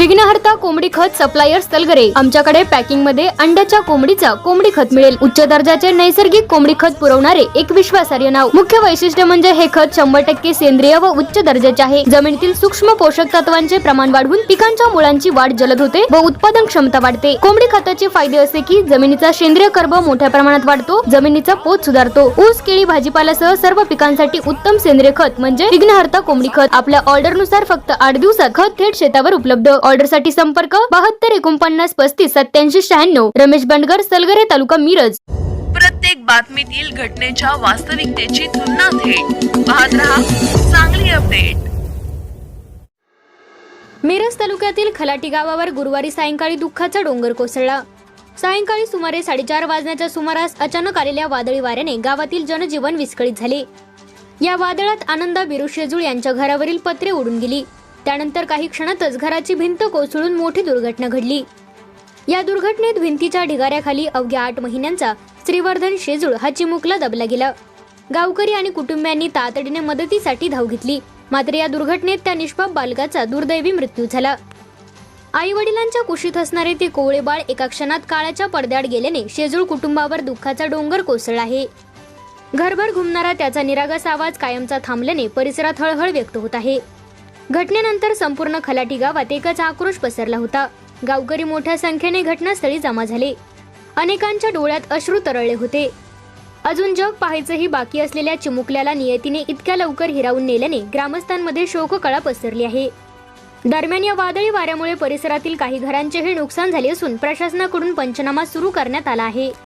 विघ्नहर्ता कोंबडी खत सप्लायर तलगरे। आमच्याकडे पॅकिंग मध्ये अंड्याच्या कोंबडीचा कोंबडी खत मिळेल। उच्च दर्जाचे नैसर्गिक कोंबडी खत पुरवणारे एक विश्वासार्ह नाव। मुख्य वैशिष्ट्य म्हणजे हे खत 100% सेंद्रिय व उच्च दर्जाचे आहे। जमिनीतील सूक्ष्म पोषक तत्वांचे प्रमाण वाढवून पिकांच्या मुळांची वाढ जलद होते व उत्पादन क्षमता वाढते। कोंबडी खताचे फायदे असे की जमिनीचा सेंद्रिय कर्ब मोठ्या प्रमाणात वाढतो, जमिनीचा पोत सुधारतो। ऊस, केळी, भाजीपाल्यासह सर्व पिकांसाठी उत्तम सेंद्रिय खत म्हणजे विघ्नहर्ता कोंबडी खत। आपल्या ऑर्डर नुसार फक्त 8 दिवसात खत थेट शेतावर उपलब्ध। ऑर्डर साठी संपर्क 72 49 35 87 96। रमेश बंडगर, सलगरे, तालुका मिरज। प्रत्येक बातमीतील घटनेच्या वास्तविकतेची तुलना थेट पाहत रहा चांगली अपडेट। मिरज तालुक्यातील खलाटी गावावर गुरुवारी सायंकाळी दुःखाचा डोंगर कोसळला। सायंकाळी सुमारे 4:30 वाजण्याच्या सुमारास अचानक आलेल्या वादळी वाऱ्याने गावातील जनजीवन विस्कळीत झाले। या वादळात आनंदा बिरू शेजूळ यांच्या घरावरील पत्रे उडून गेली। त्यानंतर काही क्षणातच घराची भिंत कोसळून मोठी दुर्घटना घडली। या दुर्घटनेत भिंतीच्या ढिगाऱ्याखाली अवघ्या 8 महिन्यांचा श्रीवर्धन शेजूळ हा चिमुकला दबला गेला। गावकरी आणि कुटुंबियांनी तातडीने मदतीसाठी धाव घेतली, मात्र या दुर्घटनेत त्या निष्पाप बालकाचा दुर्दैवी मृत्यू झाला। आई वडिलांच्या कुशीत असणारे ते कोवळे बाळ एका क्षणात काळाच्या पडद्याआड गेल्याने शेजूळ कुटुंबावर दुःखाचा डोंगर कोसळला आहे। घरभर घुमणारा त्याचा निरागस आवाज कायमचा थांबल्याने परिसरात हळहळ व्यक्त होत आहे। घटनेनंतर संपूर्ण खलाटी गावात एकच आक्रोश पसरला होता। गावकरी मोठ्या संख्येने घटनास्थळी जमा झाले। अनेकांच्या डोळ्यात अश्रू तरळले होते। अजून जग पाहायचंही बाकी असलेल्या चिमुकल्याला नियतीने इतक्या लवकर हिरावून नेल्याने ग्रामस्थांमध्ये शोककळा पसरली आहे। दरम्यान या वादळी वाऱ्यामुळे परिसरातील काही घरांचेही नुकसान झाले असून प्रशासनाकडून पंचनामा सुरू करण्यात आला आहे।